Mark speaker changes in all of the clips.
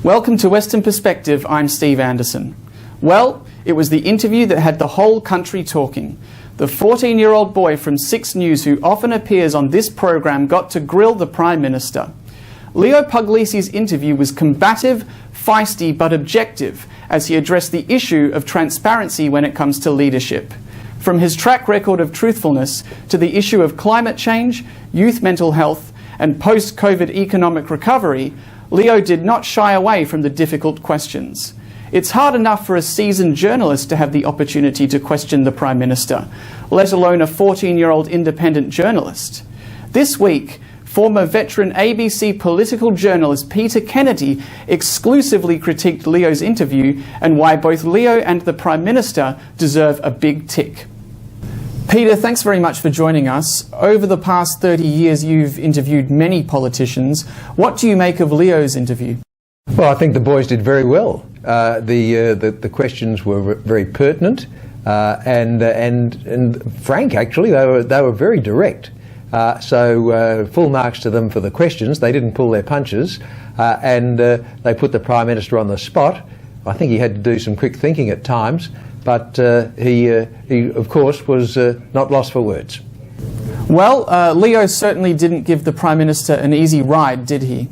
Speaker 1: Welcome to Western Perspective, I'm Steve Anderson. Well, it was the interview that had the whole country talking. The 14-year-old boy from 6 News who often appears on this program got to grill the Prime Minister. Leo Puglisi's interview was combative, feisty but objective as he addressed the issue of transparency when it comes to leadership. From his track record of truthfulness to the issue of climate change, youth mental health and post-COVID economic recovery, Leo did not shy away from the difficult questions. It's hard enough for a seasoned journalist to have the opportunity to question the Prime Minister, let alone a 14-year-old independent journalist. This week, former veteran ABC political journalist Peter Kennedy exclusively critiqued Leo's interview and why both Leo and the Prime Minister deserve a big tick. Peter, thanks very much for joining us. Over the past 30 years, you've interviewed many politicians. What do you make of Leo's interview?
Speaker 2: Well, I think the boys did very well. The questions were very pertinent and frank. Actually, they were very direct. So full marks to them for the questions. They didn't pull their punches, and they put the Prime Minister on the spot. I think he had to do some quick thinking at times. But he of course, was not lost for words.
Speaker 1: Well, Leo certainly didn't give the Prime Minister an easy ride, did he?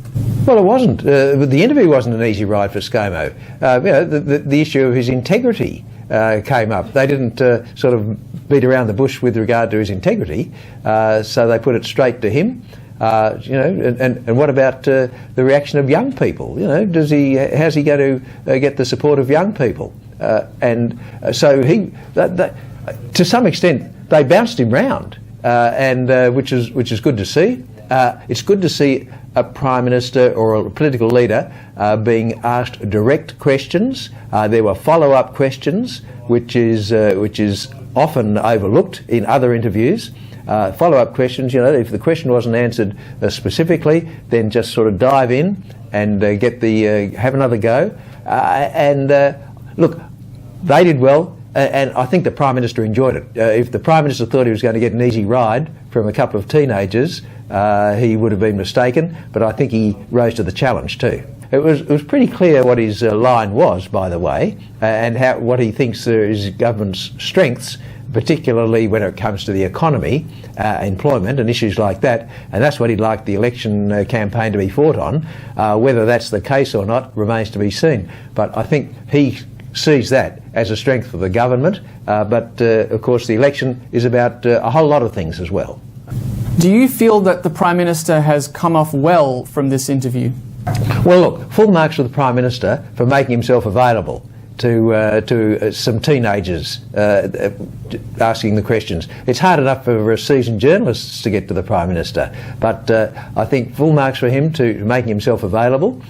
Speaker 2: Well, it wasn't. The interview wasn't an easy ride for ScoMo. The issue of his integrity came up. They didn't sort of beat around the bush with regard to his integrity, so they put it straight to him. And what about the reaction of young people? How's he going to get the support of young people? So to some extent, they bounced him round, which is good to see. It's good to see a Prime Minister or a political leader being asked direct questions. There were follow-up questions, which is often overlooked in other interviews. Follow-up questions, if the question wasn't answered specifically, then just sort of dive in and have another go. Look, they did well, and I think the Prime Minister enjoyed it. If the Prime Minister thought he was going to get an easy ride from a couple of teenagers, he would have been mistaken, but I think he rose to the challenge too. It was pretty clear what his line was, by the way, and what he thinks are his government's strengths, particularly when it comes to the economy, employment and issues like that, and that's what he'd like the election campaign to be fought on. Whether that's the case or not remains to be seen, but I think he sees that as a strength for the government, but of course the election is about a whole lot of things as well.
Speaker 1: Do you feel that the Prime Minister has come off well from this interview?
Speaker 2: Well, look, full marks to the Prime Minister for making himself available to some teenagers asking the questions. It's hard enough for seasoned journalists to get to the Prime Minister, but I think full marks for him to making himself available.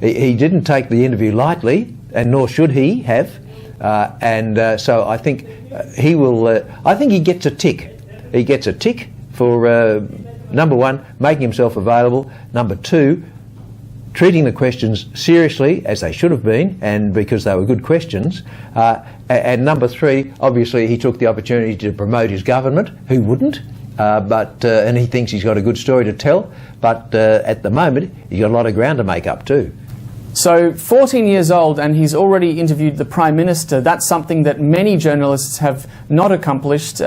Speaker 2: He didn't take the interview lightly, and nor should he have, so I think he will. I think he gets a tick. He gets a tick for number one, making himself available. Number two, treating the questions seriously, as they should have been, and because they were good questions. And number three, obviously he took the opportunity to promote his government. Who wouldn't? And he thinks he's got a good story to tell, but at the moment he's got a lot of ground to make up too.
Speaker 1: So 14 years old and he's already interviewed the Prime Minister. That's something that many journalists have not accomplished.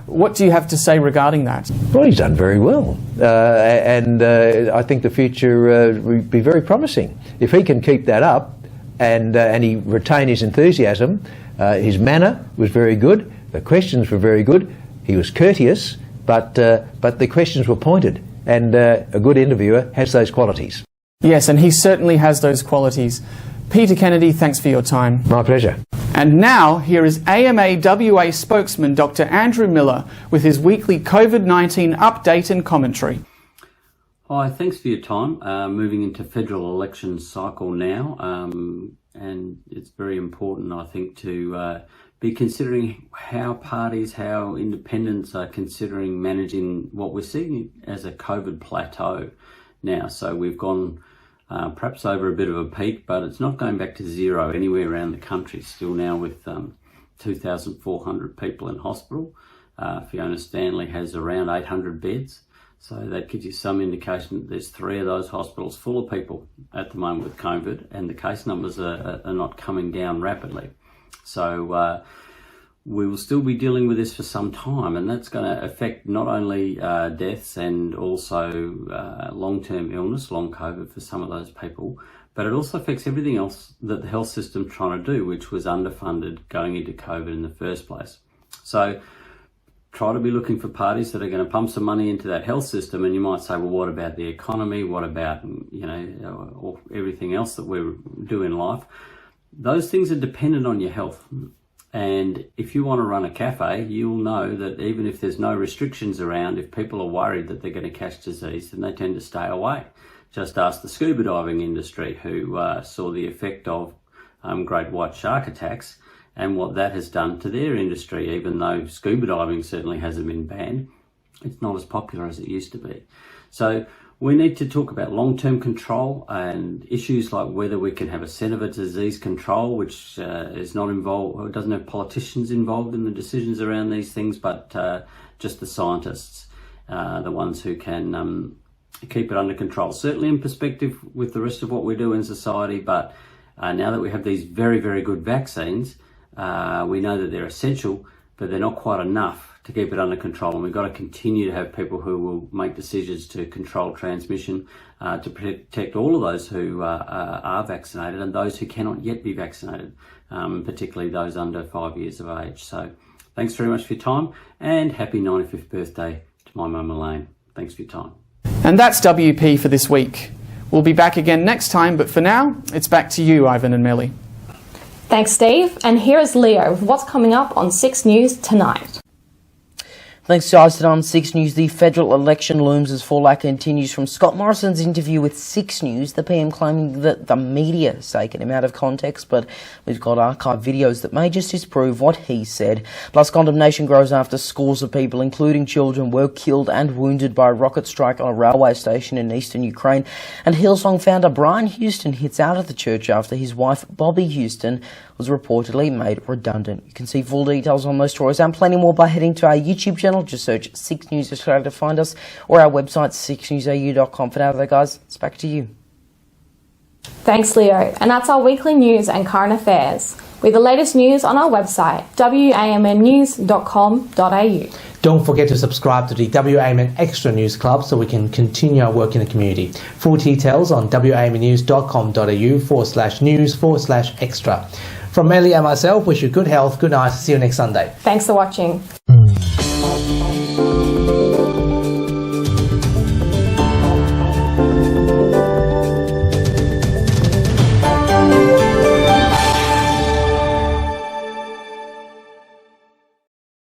Speaker 1: What do you have to say regarding that?
Speaker 2: Well, he's done very well, and I think the future will be very promising. If he can keep that up and he retain his enthusiasm, his manner was very good, the questions were very good, he was courteous, but the questions were pointed, and a good interviewer has those qualities.
Speaker 1: Yes, and he certainly has those qualities. Peter Kennedy, thanks for your time.
Speaker 2: My pleasure.
Speaker 1: And now, here is AMA WA spokesman Dr. Andrew Miller with his weekly COVID-19 update and commentary.
Speaker 3: Hi, thanks for your time. Moving into federal election cycle now, and it's very important, I think, to be considering how parties, how independents are considering managing what we're seeing as a COVID plateau now. So we've gone perhaps over a bit of a peak, but it's not going back to zero anywhere around the country. Still now with 2,400 people in hospital. Fiona Stanley has around 800 beds. So that gives you some indication that there's 3 of those hospitals full of people at the moment with COVID, and the case numbers are not coming down rapidly. So we will still be dealing with this for some time, and that's going to affect not only deaths and also long-term illness, long COVID for some of those people, but it also affects everything else that the health system's trying to do, which was underfunded going into COVID in the first place. So try to be looking for parties that are going to pump some money into that health system, and you might say, well, what about the economy? What about, or everything else that we do in life? Those things are dependent on your health. And if you want to run a cafe, you'll know that even if there's no restrictions around, if people are worried that they're going to catch disease, then they tend to stay away. Just ask the scuba diving industry, who saw the effect of great white shark attacks and what that has done to their industry. Even though scuba diving certainly hasn't been banned, it's not as popular as it used to be. So we need to talk about long-term control and issues like whether we can have a centre for disease control, which is not involved, or doesn't have politicians involved in the decisions around these things, but just the scientists, the ones who can keep it under control. Certainly in perspective with the rest of what we do in society, but now that we have these very, very good vaccines, we know that they're essential, but they're not quite enough to keep it under control, and we've got to continue to have people who will make decisions to control transmission, to protect all of those who are vaccinated and those who cannot yet be vaccinated, particularly those under 5 years of age. So thanks very much for your time, and happy 95th birthday to my mum Elaine. Thanks for your time.
Speaker 1: And that's WP for this week. We'll be back again next time, but for now, it's back to you, Ivan and Melly.
Speaker 4: Thanks, Steve. And here is Leo with what's coming up on 6 News tonight.
Speaker 5: Thanks, guys. Today on 6 News, the federal election looms as fallout continues from Scott Morrison's interview with 6 News, the PM claiming that the media has taken him out of context, but we've got archived videos that may just disprove what he said. Plus, condemnation grows after scores of people, including children, were killed and wounded by a rocket strike on a railway station in eastern Ukraine. And Hillsong founder Brian Houston hits out of the church after his wife, Bobby Houston, was reportedly made redundant. You can see full details on those stories and plenty more by heading to our YouTube channel. Just search 6 News Australia to find us, or our website 6newsau.com. For now, though, guys, it's back to you.
Speaker 4: Thanks, Leo. And that's our weekly news and current affairs, with the latest news on our website, wamnnews.com.au.
Speaker 6: Don't forget to subscribe to the WAMN Extra News Club so we can continue our work in the community. Full details on wamnews.com.au/news/extra. From Melly and myself, wish you good health, good night, see you next Sunday.
Speaker 4: Thanks for watching.